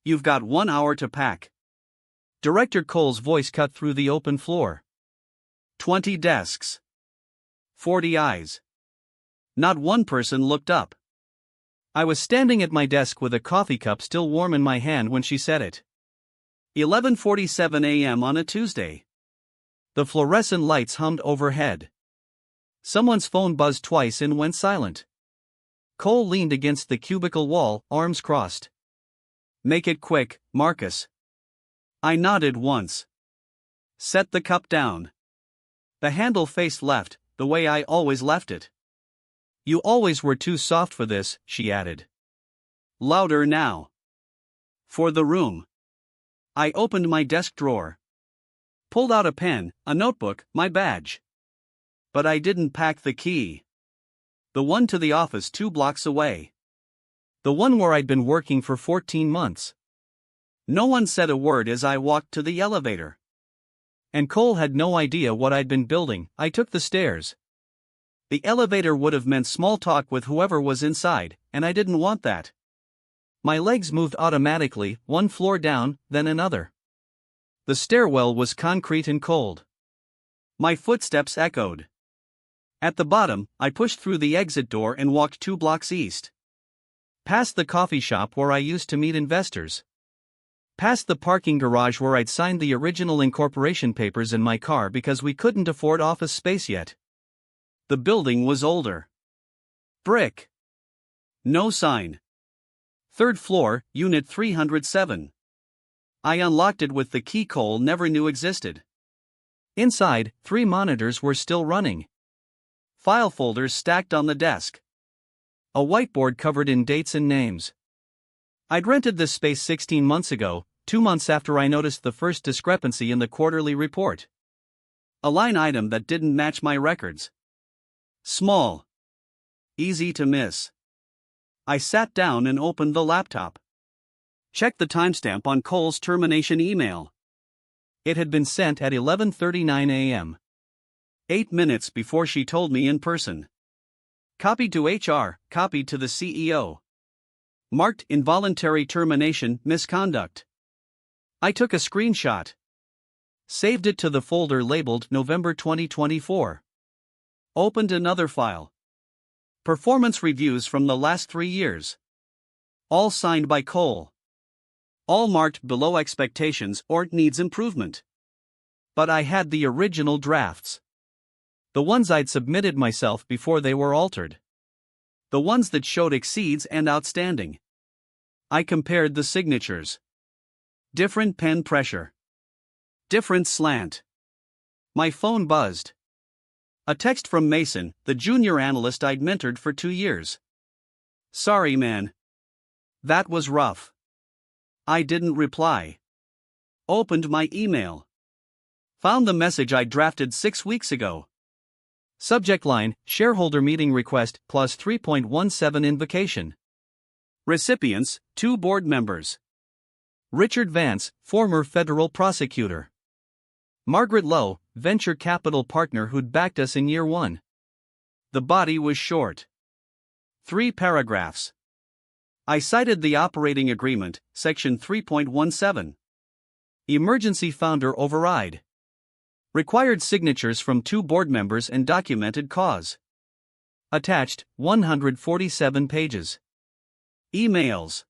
You've got 1 hour to pack. Director Cole's voice cut through the open floor. 20 desks. 40 eyes. Not one person looked up. I was standing at my desk with a coffee cup still warm in my hand when she said it. 11:47 a.m. on a Tuesday. The fluorescent lights hummed overhead. Someone's phone buzzed twice and went silent. Cole leaned against the cubicle wall, arms crossed. Make it quick, Marcus. I nodded once. Set the cup down. The handle faced left, the way I always left it. You always were too soft for this, she added. Louder now. For the room. I opened my desk drawer. Pulled out a pen, a notebook, my badge. But I didn't pack the key. The one to the office 2 blocks away. The one where I'd been working for 14 months. No one said a word as I walked to the elevator. And Cole had no idea what I'd been building. I took the stairs. The elevator would have meant small talk with whoever was inside, and I didn't want that. My legs moved automatically, one floor down, then another. The stairwell was concrete and cold. My footsteps echoed. At the bottom, I pushed through the exit door and walked 2 blocks east. Past the coffee shop where I used to meet investors. Past the parking garage where I'd signed the original incorporation papers in my car because we couldn't afford office space yet. The building was older. Brick. No sign. 3rd floor, Unit 307. I unlocked it with the key Cole never knew existed. Inside, 3 monitors were still running. File folders stacked on the desk. A whiteboard covered in dates and names. I'd rented this space 16 months ago, 2 months after I noticed the first discrepancy in the quarterly report. A line item that didn't match my records. Small. Easy to miss. I sat down and opened the laptop. Checked the timestamp on Cole's termination email. It had been sent at 11:39 a.m. 8 minutes before she told me in person. Copied to HR, copied to the CEO. Marked involuntary termination, misconduct. I took a screenshot. Saved it to the folder labeled November 2024. Opened another file. Performance reviews from the last 3 years. All signed by Cole. All marked below expectations or needs improvement. But I had the original drafts. The ones I'd submitted myself before they were altered. The ones that showed exceeds and outstanding. I compared the signatures. Different pen pressure. Different slant. My phone buzzed. A text from Mason, the junior analyst I'd mentored for 2 years. Sorry, man. That was rough. I didn't reply. Opened my email. Found the message I drafted 6 weeks ago. Subject line, shareholder meeting request, clause 3.17 invocation. Recipients, 2 board members. Richard Vance, former federal prosecutor. Margaret Lowe, venture capital partner who'd backed us in year 1. The body was short. 3 paragraphs. I cited the operating agreement, section 3.17. Emergency founder override. Required signatures from 2 board members and documented cause. Attached, 147 pages. Emails.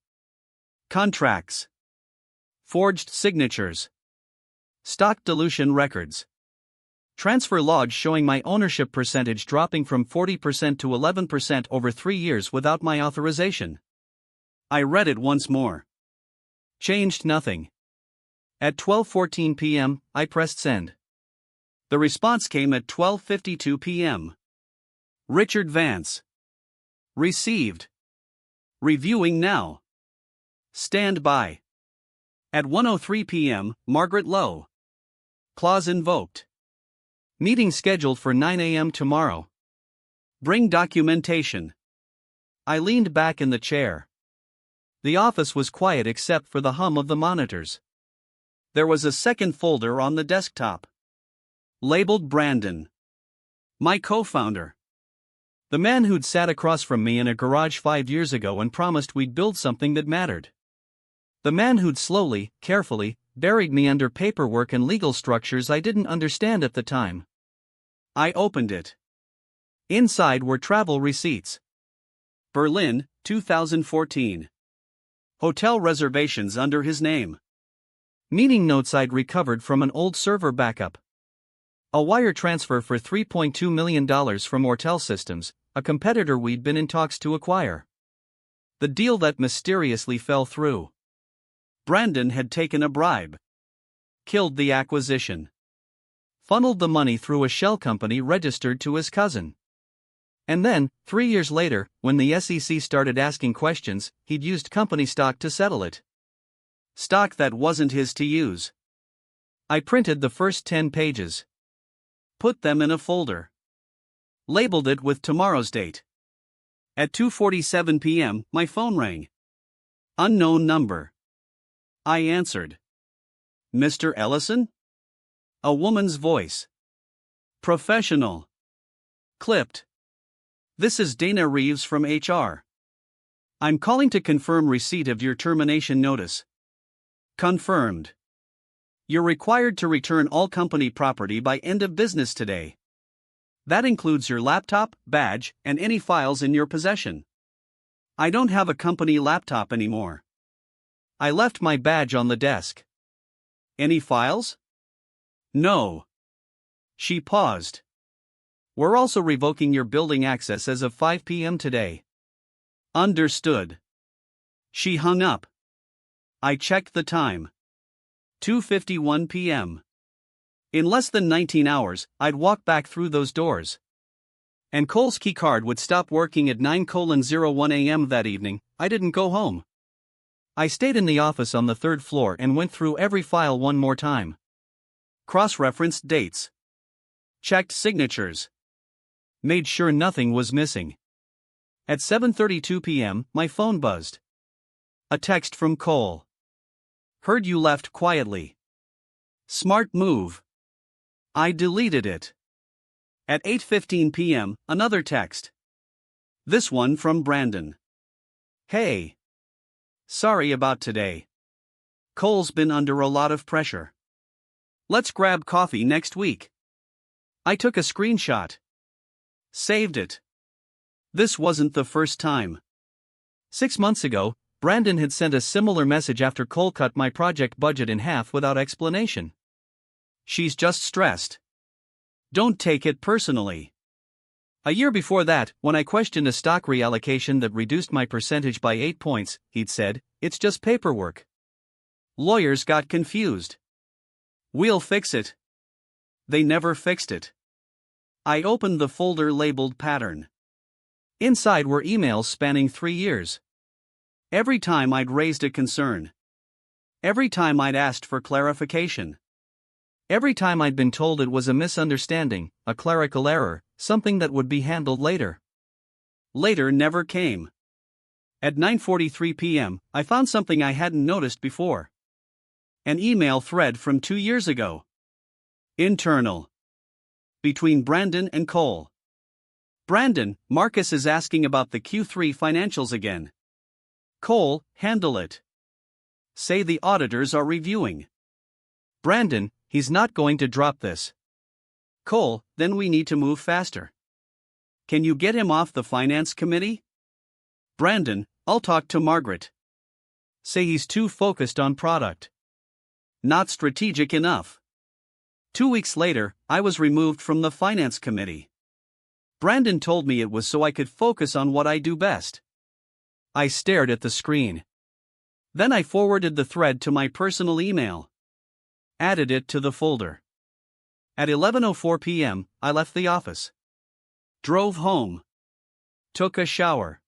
Contracts. Forged signatures. Stock dilution records. Transfer logs showing my ownership percentage dropping from 40% to 11% over 3 years without my authorization. I read it once more. Changed nothing. At 12:14 p.m., I pressed send. The response came at 12:52 p.m. Richard Vance. Received. Reviewing now. Stand by. At 1:03 p.m., Margaret Lowe. Clause invoked. Meeting scheduled for 9 a.m. tomorrow. Bring documentation. I leaned back in the chair. The office was quiet except for the hum of the monitors. There was a second folder on the desktop. Labeled Brandon. My co-founder. The man who'd sat across from me in a garage 5 years ago and promised we'd build something that mattered. The man who'd slowly, carefully, buried me under paperwork and legal structures I didn't understand at the time. I opened it. Inside were travel receipts. Berlin, 2014. Hotel reservations under his name. Meeting notes I'd recovered from an old server backup. A wire transfer for $3.2 million from Ortel Systems, a competitor we'd been in talks to acquire. The deal that mysteriously fell through. Brandon had taken a bribe. Killed the acquisition. Funneled the money through a shell company registered to his cousin. And then, 3 years later, when the SEC started asking questions, he'd used company stock to settle it. Stock that wasn't his to use. I printed the first 10 pages. Put them in a folder. Labeled it with tomorrow's date. At 2:47 p.m., my phone rang. Unknown number. I answered. Mr. Ellison? A woman's voice. Professional. Clipped. This is Dana Reeves from HR. I'm calling to confirm receipt of your termination notice. Confirmed. You're required to return all company property by end of business today. That includes your laptop, badge, and any files in your possession. I don't have a company laptop anymore. I left my badge on the desk. Any files? No. She paused. We're also revoking your building access as of 5 p.m. today. Understood. She hung up. I checked the time. 2:51 p.m. In less than 19 hours, I'd walk back through those doors. And Cole's keycard would stop working at 9:01 a.m. that evening. I didn't go home. I stayed in the office on the 3rd floor and went through every file one more time. Cross-referenced dates. Checked signatures. Made sure nothing was missing. At 7:32 p.m., my phone buzzed. A text from Cole. Heard you left quietly. Smart move. I deleted it. At 8:15 p.m., another text. This one from Brandon. Hey. Sorry about today. Cole's been under a lot of pressure. Let's grab coffee next week. I took a screenshot. Saved it. This wasn't the first time. 6 months ago, Brandon had sent a similar message after Cole cut my project budget in half without explanation. She's just stressed. Don't take it personally. A year before that, when I questioned a stock reallocation that reduced my percentage by 8 points, he'd said, it's just paperwork. Lawyers got confused. We'll fix it. They never fixed it. I opened the folder labeled Pattern. Inside were emails spanning 3 years. Every time I'd raised a concern. Every time I'd asked for clarification. Every time I'd been told it was a misunderstanding, a clerical error, something that would be handled later. Later never came. At 9:43 p.m., I found something I hadn't noticed before. An email thread from 2 years ago. Internal. Between Brandon and Cole. Brandon, Marcus is asking about the Q3 financials again. Cole, handle it. Say the auditors are reviewing. Brandon, he's not going to drop this. Cole, then we need to move faster. Can you get him off the finance committee? Brandon, I'll talk to Margaret. Say he's too focused on product. Not strategic enough. 2 weeks later, I was removed from the finance committee. Brandon told me it was so I could focus on what I do best. I stared at the screen. Then I forwarded the thread to my personal email. Added it to the folder. At 11:04 p.m., I left the office. Drove home. Took a shower.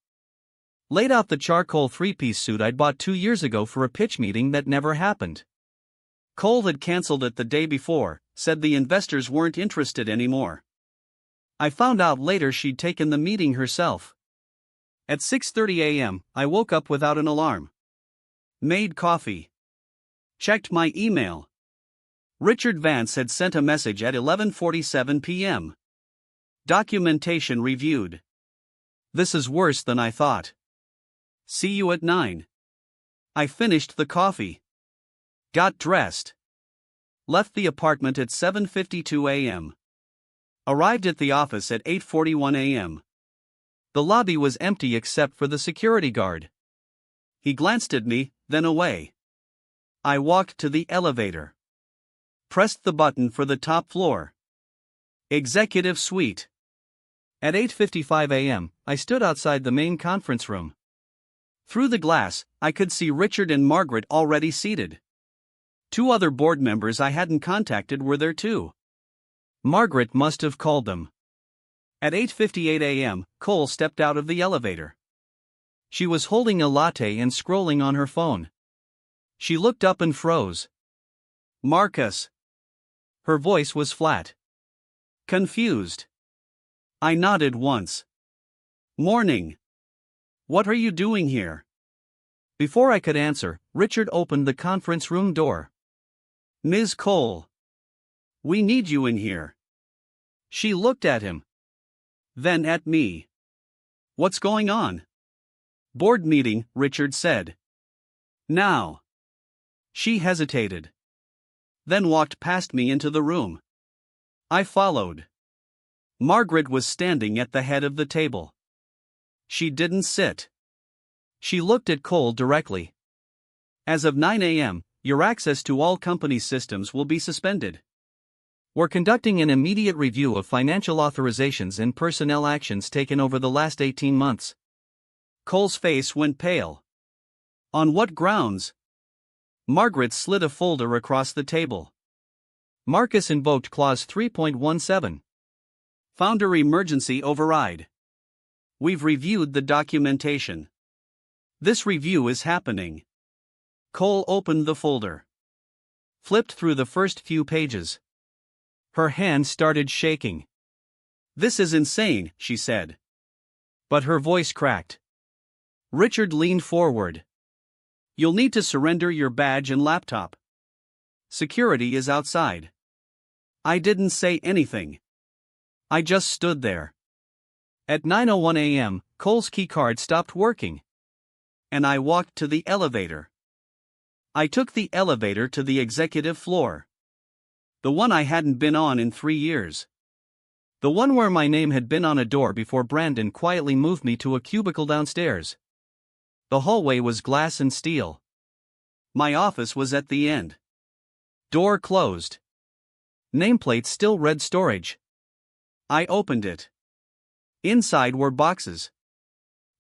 Laid out the charcoal 3-piece suit I'd bought 2 years ago for a pitch meeting that never happened. Cole had canceled it the day before, said the investors weren't interested anymore. I found out later she'd taken the meeting herself. At 6:30 a.m., I woke up without an alarm. Made coffee. Checked my email. Richard Vance had sent a message at 11:47 p.m. Documentation reviewed. This is worse than I thought. See you at 9. I finished the coffee. Got dressed. Left the apartment at 7:52 a.m. Arrived at the office at 8:41 a.m. The lobby was empty except for the security guard. He glanced at me, then away. I walked to the elevator. Pressed the button for the top floor. Executive suite. At 8:55 a.m., I stood outside the main conference room. Through the glass, I could see Richard and Margaret already seated. 2 other board members I hadn't contacted were there too. Margaret must have called them. At 8:58 a.m., Cole stepped out of the elevator. She was holding a latte and scrolling on her phone. She looked up and froze. Marcus. Her voice was flat. Confused. I nodded once. Morning. What are you doing here? Before I could answer, Richard opened the conference room door. Ms. Cole. We need you in here. She looked at him. Then at me. What's going on? Board meeting, Richard said. Now. She hesitated. Then walked past me into the room. I followed. Margaret was standing at the head of the table. She didn't sit. She looked at Cole directly. As of 9 a.m., your access to all company systems will be suspended. We're conducting an immediate review of financial authorizations and personnel actions taken over the last 18 months. Cole's face went pale. On what grounds? Margaret slid a folder across the table. Marcus invoked Clause 3.17. Founder emergency override. We've reviewed the documentation. This review is happening. Cole opened the folder. Flipped through the first few pages. Her hand started shaking. This is insane, she said. But her voice cracked. Richard leaned forward. You'll need to surrender your badge and laptop. Security is outside. I didn't say anything. I just stood there. At 9:01 a.m., Cole's keycard stopped working. And I walked to the elevator. I took the elevator to the executive floor. The one I hadn't been on in 3 years. The one where my name had been on a door before Brandon quietly moved me to a cubicle downstairs. The hallway was glass and steel. My office was at the end. Door closed. Nameplate still read storage. I opened it. Inside were boxes.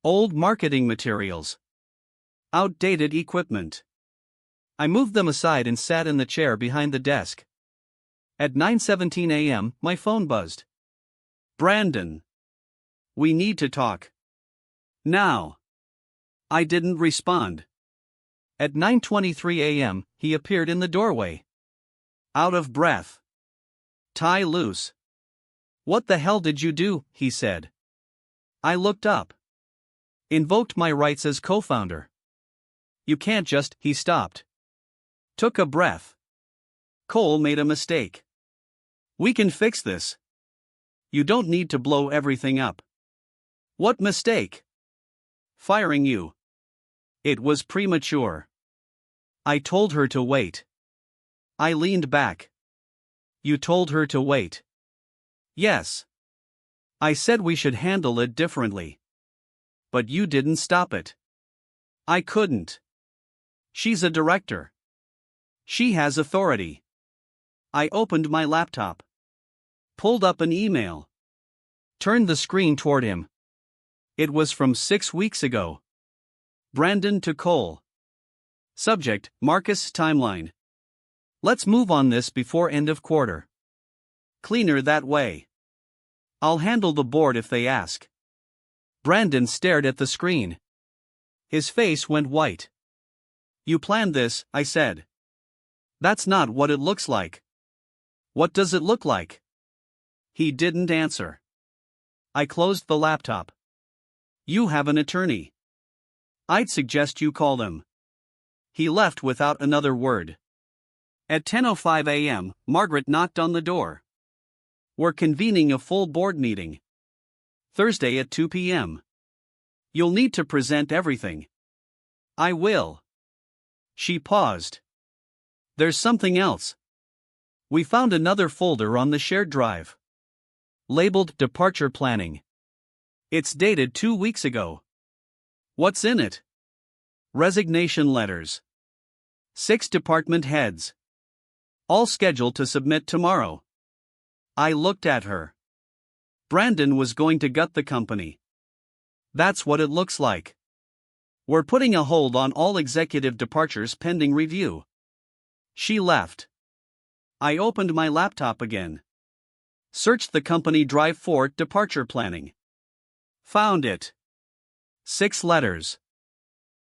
Old marketing materials. Outdated equipment. I moved them aside and sat in the chair behind the desk. At 9:17 a.m., my phone buzzed. Brandon. We need to talk. Now. I didn't respond. At 9:23 a.m., he appeared in the doorway. Out of breath. Tie loose. What the hell did you do? He said. I looked up. Invoked my rights as co-founder. You can't just. He stopped. Took a breath. Cole made a mistake. We can fix this. You don't need to blow everything up. What mistake? Firing you. It was premature. I told her to wait. I leaned back. You told her to wait. Yes. I said we should handle it differently. But you didn't stop it. I couldn't. She's a director. She has authority. I opened my laptop. Pulled up an email. Turned the screen toward him. It was from 6 weeks ago. Brandon to Cole. Subject, Marcus timeline. Let's move on this before end of quarter. Cleaner that way. I'll handle the board if they ask. Brandon stared at the screen. His face went white. You planned this, I said. That's not what it looks like. What does it look like? He didn't answer. I closed the laptop. You have an attorney. I'd suggest you call them. He left without another word. At 10:05 a.m., Margaret knocked on the door. We're convening a full board meeting. Thursday at 2 p.m. You'll need to present everything. I will. She paused. There's something else. We found another folder on the shared drive. Labeled Departure Planning. It's dated 2 weeks ago. What's in it? Resignation letters. 6 department heads. All scheduled to submit tomorrow. I looked at her. Brandon was going to gut the company. That's what it looks like. We're putting a hold on all executive departures pending review. She left. I opened my laptop again. Searched the company drive for departure planning. Found it. 6 letters.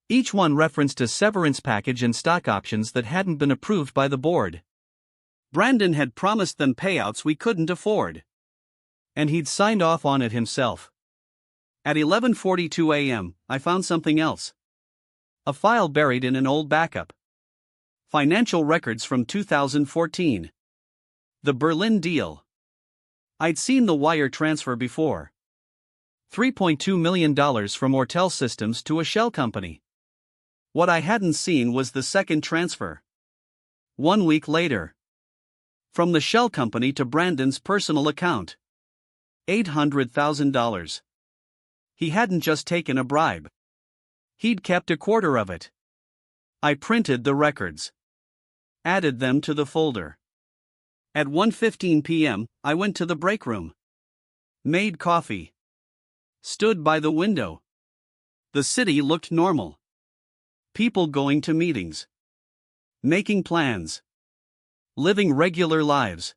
Each one referenced a severance package and stock options that hadn't been approved by the board. Brandon had promised them payouts we couldn't afford. And he'd signed off on it himself. At 11:42 a.m., I found something else. A file buried in an old backup. Financial records from 2014. The Berlin deal. I'd seen the wire transfer before. $3.2 million from Ortel Systems to a shell company. What I hadn't seen was the second transfer. 1 week later. From the shell company to Brandon's personal account. $800,000. He hadn't just taken a bribe. He'd kept a quarter of it. I printed the records. Added them to the folder. At 1:15 p.m., I went to the break room. Made coffee. Stood by the window. The city looked normal. People going to meetings. Making plans. Living regular lives.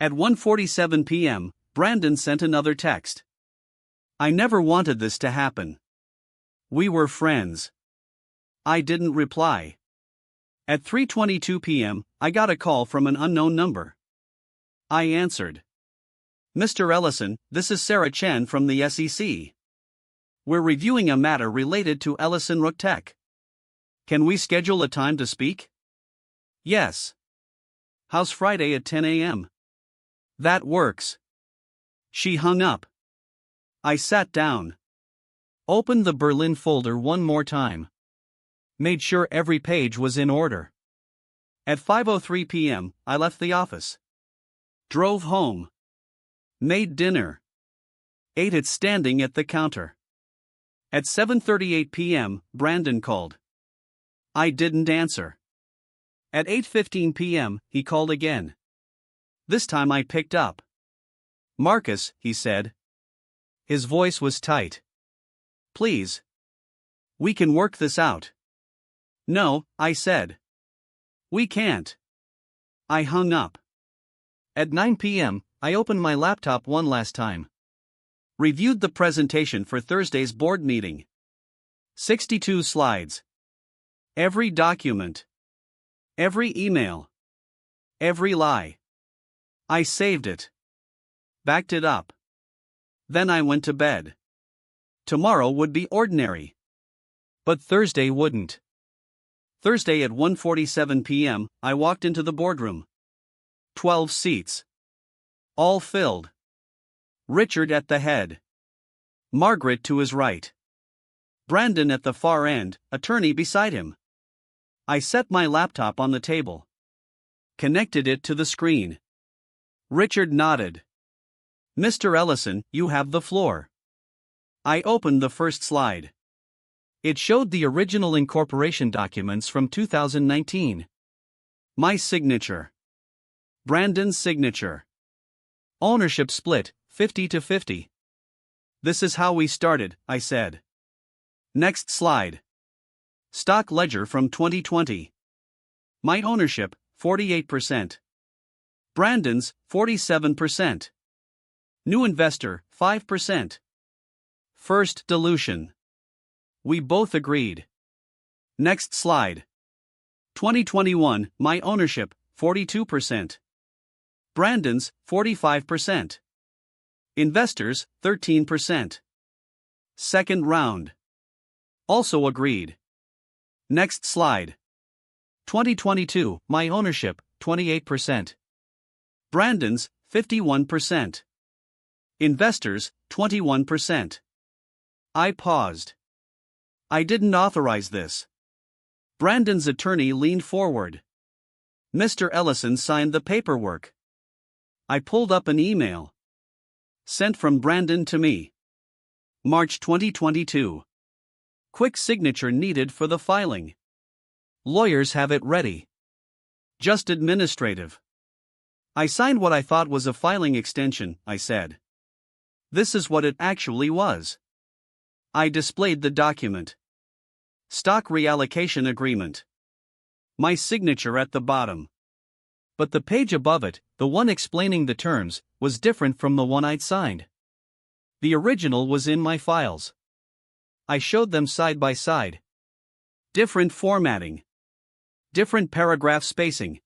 At 1:47 p.m., Brandon sent another text. I never wanted this to happen. We were friends. I didn't reply. At 3:22 p.m., I got a call from an unknown number. I answered. Mr. Ellison, this is Sarah Chen from the SEC. We're reviewing a matter related to Ellison Rooktech. Can we schedule a time to speak? Yes. How's Friday at 10 a.m.? That works. She hung up. I sat down. Opened the Berlin folder one more time. Made sure every page was in order. At 5:03 p.m., I left the office. Drove home. Made dinner. Ate it standing at the counter. At 7:38 p.m., Brandon called. I didn't answer. At 8:15 p.m., he called again. This time I picked up. Marcus, he said. His voice was tight. Please. We can work this out. No, I said. We can't. I hung up. At 9 p.m., I opened my laptop one last time. Reviewed the presentation for Thursday's board meeting. 62 slides. Every document. Every email. Every lie. I saved it. Backed it up. Then I went to bed. Tomorrow would be ordinary. But Thursday wouldn't. Thursday at 1:47 p.m., I walked into the boardroom. 12 seats. All filled. Richard at the head. Margaret to his right. Brandon at the far end, attorney beside him. I set my laptop on the table. Connected it to the screen. Richard nodded. Mr. Ellison, you have the floor. I opened the first slide. It showed the original incorporation documents from 2019. My signature. Brandon's signature. Ownership split, 50-50. This is how we started, I said. Next slide. Stock ledger from 2020. My ownership, 48%. Brandon's, 47%. New investor, 5%. First dilution. We both agreed. Next slide. 2021, my ownership, 42%. Brandon's, 45%. Investors, 13%. Second round. Also agreed. Next slide. 2022, my ownership, 28%. Brandon's, 51%. Investors, 21%. I paused. I didn't authorize this. Brandon's attorney leaned forward. Mr. Ellison signed the paperwork. I pulled up an email. Sent from Brandon to me. March 2022. Quick signature needed for the filing. Lawyers have it ready. Just administrative. I signed what I thought was a filing extension, I said. This is what it actually was. I displayed the document. Stock reallocation agreement. My signature at the bottom. But the page above it, the one explaining the terms, was different from the one I'd signed. The original was in my files. I showed them side by side. Different formatting. Different paragraph spacing.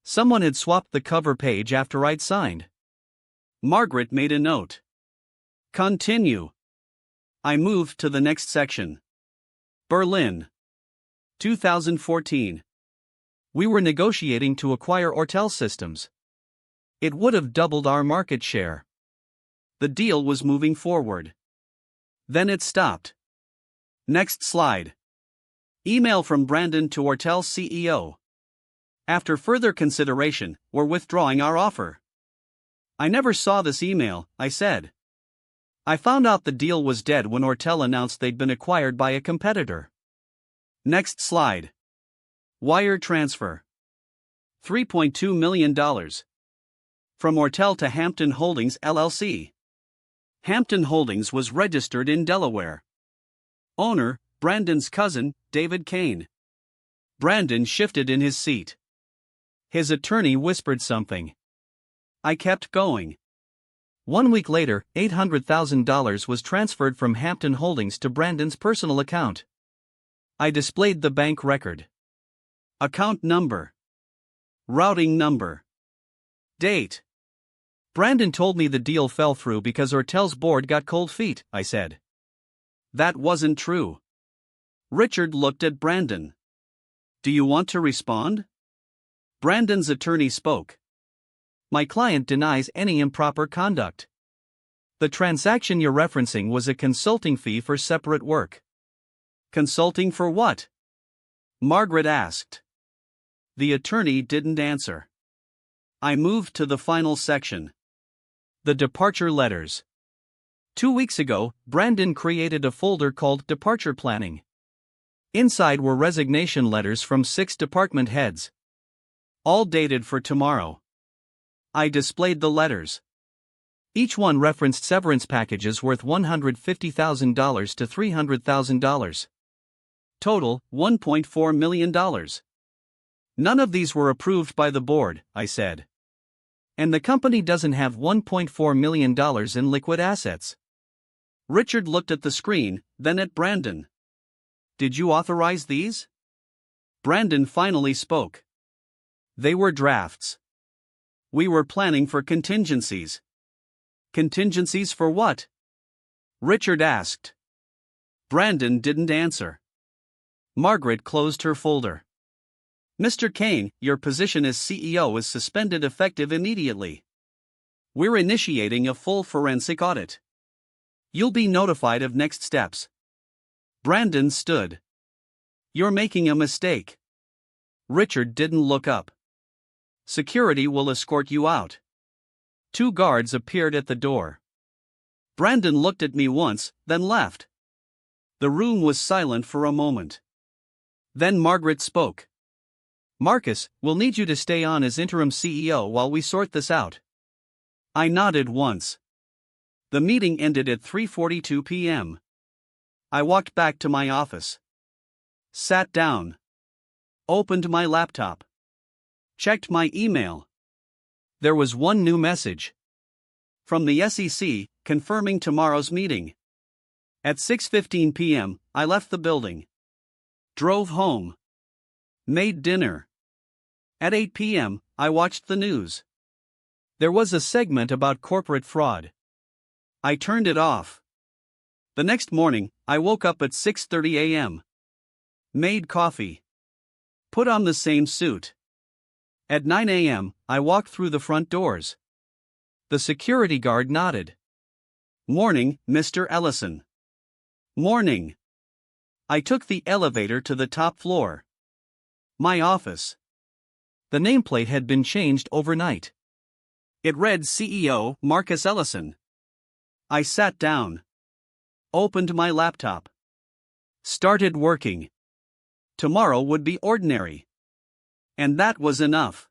Someone had swapped the cover page after I'd signed. Margaret made a note. Continue. I moved to the next section. Berlin. 2014. We were negotiating to acquire Ortel Systems. It would have doubled our market share. The deal was moving forward. Then it stopped. Next slide. Email from Brandon to Ortel CEO. After further consideration, we're withdrawing our offer. I never saw this email, I said. I found out the deal was dead when Ortel announced they'd been acquired by a competitor. Next slide. Wire transfer. $3.2 million. From Ortel to Hampton Holdings LLC. Hampton Holdings was registered in Delaware. Owner, Brandon's cousin, David Kane. Brandon shifted in his seat. His attorney whispered something. I kept going. 1 week later, $800,000 was transferred from Hampton Holdings to Brandon's personal account. I displayed the bank record. Account number. Routing number. Date. Brandon told me the deal fell through because Ortel's board got cold feet, I said. That wasn't true. Richard looked at Brandon. Do you want to respond? Brandon's attorney spoke. My client denies any improper conduct. The transaction you're referencing was a consulting fee for separate work. Consulting for what? Margaret asked. The attorney didn't answer. I moved to the final section. The departure letters. 2 weeks ago, Brandon created a folder called Departure Planning. Inside were resignation letters from 6 department heads. All dated for tomorrow. I displayed the letters. Each one referenced severance packages worth $150,000 to $300,000. Total, $1.4 million. None of these were approved by the board, I said. And the company doesn't have $1.4 million in liquid assets. Richard looked at the screen, then at Brandon. Did you authorize these? Brandon finally spoke. They were drafts. We were planning for contingencies. Contingencies for what? Richard asked. Brandon didn't answer. Margaret closed her folder. Mr. Kane, your position as CEO is suspended effective immediately. We're initiating a full forensic audit. You'll be notified of next steps. Brandon stood. You're making a mistake. Richard didn't look up. Security will escort you out. 2 guards appeared at the door. Brandon looked at me once, then left. The room was silent for a moment. Then Margaret spoke. Marcus, we'll need you to stay on as interim CEO while we sort this out. I nodded once. The meeting ended at 3:42 p.m. I walked back to my office. Sat down. Opened my laptop. Checked my email. There was one new message. From the SEC, confirming tomorrow's meeting. At 6:15 p.m., I left the building. Drove home. Made dinner. At 8 p.m., I watched the news. There was a segment about corporate fraud. I turned it off. The next morning, I woke up at 6:30 a.m. Made coffee. Put on the same suit. At 9 a.m., I walked through the front doors. The security guard nodded. Morning, Mr. Ellison. Morning. I took the elevator to the top floor. My office. The nameplate had been changed overnight. It read CEO Marcus Ellison. I sat down. Opened my laptop. Started working. Tomorrow would be ordinary. And that was enough.